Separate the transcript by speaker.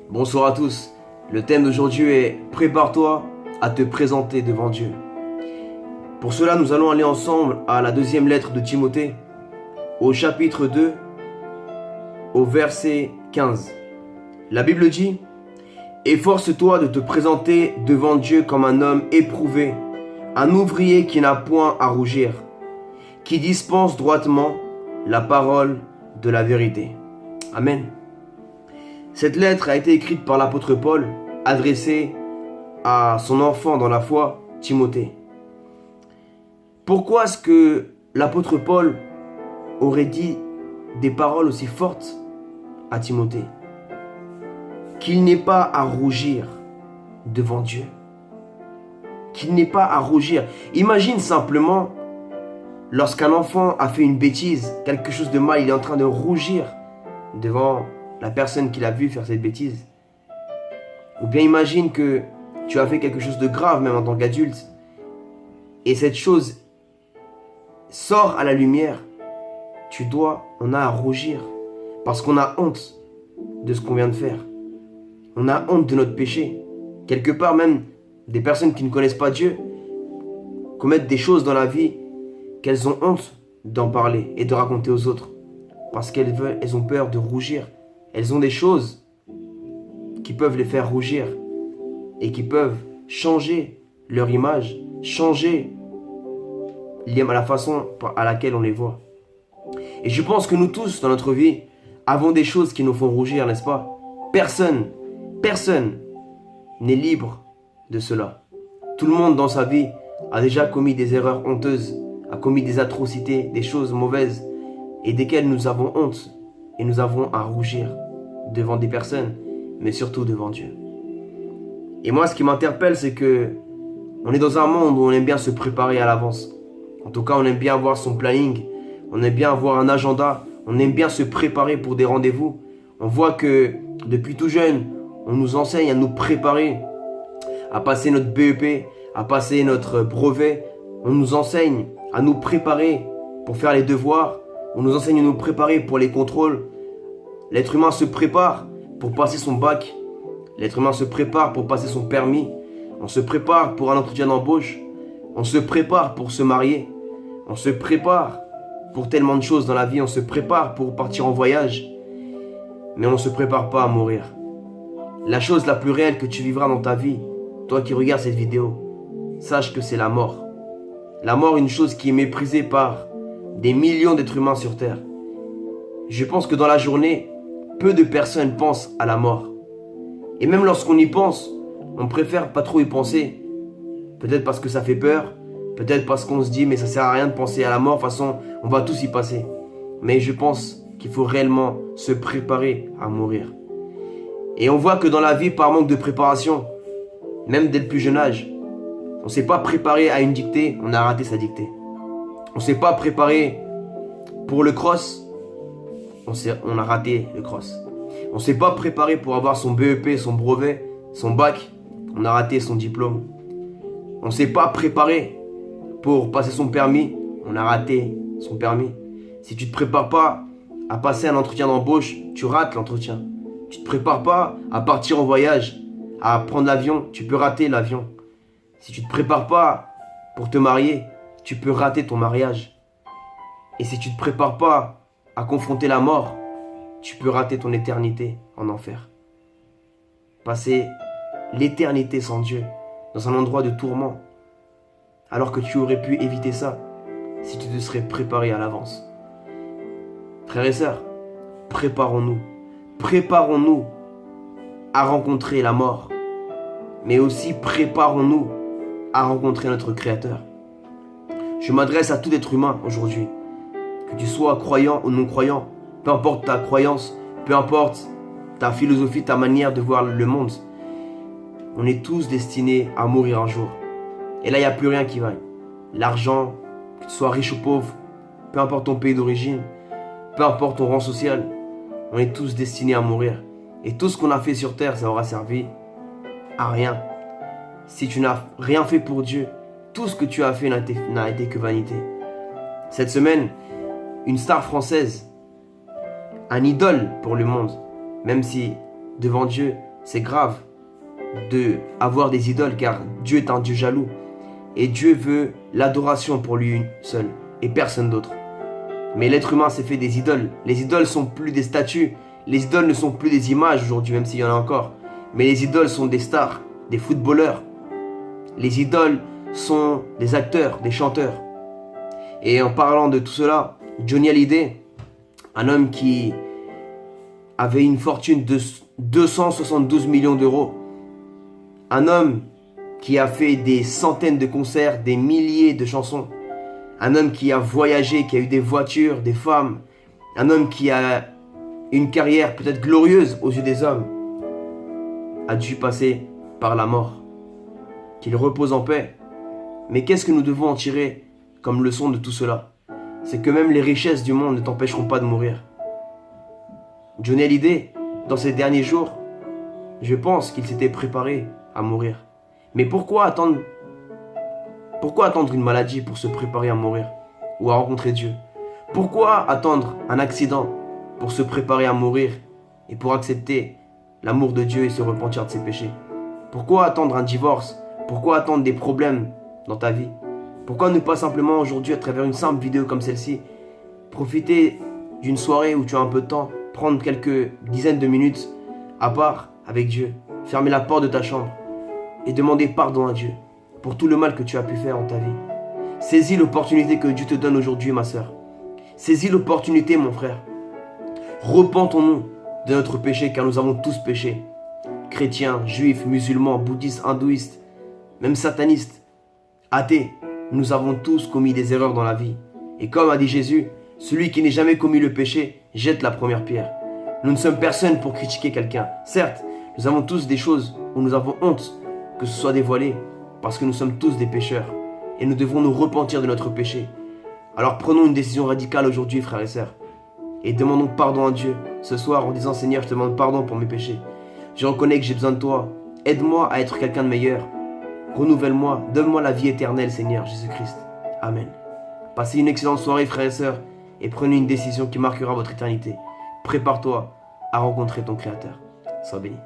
Speaker 1: Bonsoir à tous. Le thème d'aujourd'hui est « Prépare-toi à te présenter devant Dieu ». Pour cela, nous allons aller ensemble à la deuxième lettre de Timothée, au chapitre 2, au verset 15. La Bible dit « Efforce-toi de te présenter devant Dieu comme un homme éprouvé, un ouvrier qui n'a point à rougir, qui dispense droitement la parole de la vérité. » Amen. Cette lettre a été écrite par l'apôtre Paul, adressée à son enfant dans la foi, Timothée. Pourquoi est-ce que l'apôtre Paul aurait dit des paroles aussi fortes à Timothée? Qu'il n'ait pas à rougir devant Dieu. Qu'il n'ait pas à rougir. Imagine simplement, lorsqu'un enfant a fait une bêtise, quelque chose de mal, il est en train de rougir devant la personne qui l'a vu faire cette bêtise. Ou bien imagine que tu as fait quelque chose de grave même en tant qu'adulte et cette chose sort à la lumière. On a à rougir parce qu'on a honte de ce qu'on vient de faire. On a honte de notre péché. Quelque part même, des personnes qui ne connaissent pas Dieu commettent des choses dans la vie qu'elles ont honte d'en parler et de raconter aux autres parce qu'elles ont peur de rougir. Elles ont des choses qui peuvent les faire rougir et qui peuvent changer leur image, changer la façon à laquelle on les voit. Et je pense que nous tous, dans notre vie, avons des choses qui nous font rougir, n'est-ce pas? Personne n'est libre de cela. Tout le monde dans sa vie a déjà commis des erreurs honteuses, a commis des atrocités, des choses mauvaises et desquelles nous avons honte. Et nous avons à rougir devant des personnes, mais surtout devant Dieu. Et moi, ce qui m'interpelle, c'est que on est dans un monde où on aime bien se préparer à l'avance. En tout cas, on aime bien avoir son planning, on aime bien avoir un agenda, on aime bien se préparer pour des rendez-vous. On voit que depuis tout jeune, on nous enseigne à nous préparer, à passer notre BEP, à passer notre brevet. On nous enseigne à nous préparer pour faire les devoirs. On nous enseigne à nous préparer pour les contrôles. L'être humain se prépare pour passer son bac. L'être humain se prépare pour passer son permis. On se prépare pour un entretien d'embauche. On se prépare pour se marier. On se prépare pour tellement de choses dans la vie. On se prépare pour partir en voyage. Mais on ne se prépare pas à mourir. La chose la plus réelle que tu vivras dans ta vie, toi qui regardes cette vidéo, sache que c'est la mort. La mort est une chose qui est méprisée par des millions d'êtres humains sur Terre. Je pense que dans la journée, peu de personnes pensent à la mort. Et même lorsqu'on y pense, on préfère pas trop y penser. Peut-être parce que ça fait peur, peut-être parce qu'on se dit mais ça sert à rien de penser à la mort, de toute façon on va tous y passer. Mais je pense qu'il faut réellement se préparer à mourir. Et on voit que dans la vie, par manque de préparation, même dès le plus jeune âge, on ne s'est pas préparé à une dictée, on a raté sa dictée. On ne s'est pas préparé pour le cross, on a raté le cross. On ne s'est pas préparé pour avoir son BEP, son brevet, son bac, on a raté son diplôme. On ne s'est pas préparé pour passer son permis, on a raté son permis. Si tu ne te prépares pas à passer un entretien d'embauche, tu rates l'entretien. Tu ne te prépares pas à partir en voyage, à prendre l'avion, tu peux rater l'avion. Si tu ne te prépares pas pour te marier, tu peux rater ton mariage. Et si tu ne te prépares pas à confronter la mort, tu peux rater ton éternité en enfer. Passer l'éternité sans Dieu, dans un endroit de tourment, alors que tu aurais pu éviter ça si tu te serais préparé à l'avance. Frères et sœurs, préparons-nous. Préparons-nous à rencontrer la mort, mais aussi préparons-nous à rencontrer notre Créateur. Je m'adresse à tout être humain aujourd'hui, que tu sois croyant ou non croyant, peu importe ta croyance, peu importe ta philosophie, ta manière de voir le monde. On est tous destinés à mourir un jour. Et là, il n'y a plus rien qui vaille. L'argent, que tu sois riche ou pauvre, peu importe ton pays d'origine, peu importe ton rang social, on est tous destinés à mourir. Et tout ce qu'on a fait sur terre, ça aura servi à rien. Si tu n'as rien fait pour Dieu, tout ce que tu as fait n'a été que vanité. Cette semaine, une star française, un idole pour le monde, même si devant Dieu, c'est grave d'avoir des idoles, car Dieu est un Dieu jaloux. Et Dieu veut l'adoration pour lui seul et personne d'autre. Mais l'être humain s'est fait des idoles. Les idoles sont plus des statues. Les idoles ne sont plus des images aujourd'hui, même s'il y en a encore. Mais les idoles sont des stars, des footballeurs. Les idoles sont des acteurs, des chanteurs. Et en parlant de tout cela, Johnny Hallyday, un homme qui avait une fortune de 272 millions d'euros, un homme qui a fait des centaines de concerts, des milliers de chansons, un homme qui a voyagé, qui a eu des voitures, des femmes, un homme qui a une carrière peut-être glorieuse aux yeux des hommes, a dû passer par la mort. Qu'il repose en paix. Mais qu'est-ce que nous devons en tirer comme leçon de tout cela? C'est que même les richesses du monde ne t'empêcheront pas de mourir. Johnny Hallyday, dans ces derniers jours, je pense qu'il s'était préparé à mourir. Mais pourquoi attendre une maladie pour se préparer à mourir ou à rencontrer Dieu? Pourquoi attendre un accident pour se préparer à mourir et pour accepter l'amour de Dieu et se repentir de ses péchés? Pourquoi attendre un divorce? Pourquoi attendre des problèmes dans ta vie? Pourquoi ne pas simplement aujourd'hui, à travers une simple vidéo comme celle-ci, profiter d'une soirée où tu as un peu de temps, prendre quelques dizaines de minutes à part avec Dieu, fermer la porte de ta chambre et demander pardon à Dieu pour tout le mal que tu as pu faire en ta vie. Saisis l'opportunité que Dieu te donne aujourd'hui, ma sœur. Saisis l'opportunité, mon frère. Repentons-nous de notre péché, car nous avons tous péché. Chrétiens, juifs, musulmans, bouddhistes, hindouistes, même satanistes, athées, nous avons tous commis des erreurs dans la vie. Et comme a dit Jésus, celui qui n'ait jamais commis le péché, jette la première pierre. Nous ne sommes personne pour critiquer quelqu'un. Certes, nous avons tous des choses où nous avons honte que ce soit dévoilé, parce que nous sommes tous des pécheurs. Et nous devons nous repentir de notre péché. Alors prenons une décision radicale aujourd'hui, frères et sœurs. Et demandons pardon à Dieu ce soir en disant: Seigneur, je te demande pardon pour mes péchés. Je reconnais que j'ai besoin de toi. Aide-moi à être quelqu'un de meilleur. Renouvelle-moi, donne-moi la vie éternelle, Seigneur Jésus-Christ. Amen. Passez une excellente soirée, frères et sœurs, et prenez une décision qui marquera votre éternité. Prépare-toi à rencontrer ton Créateur. Sois béni.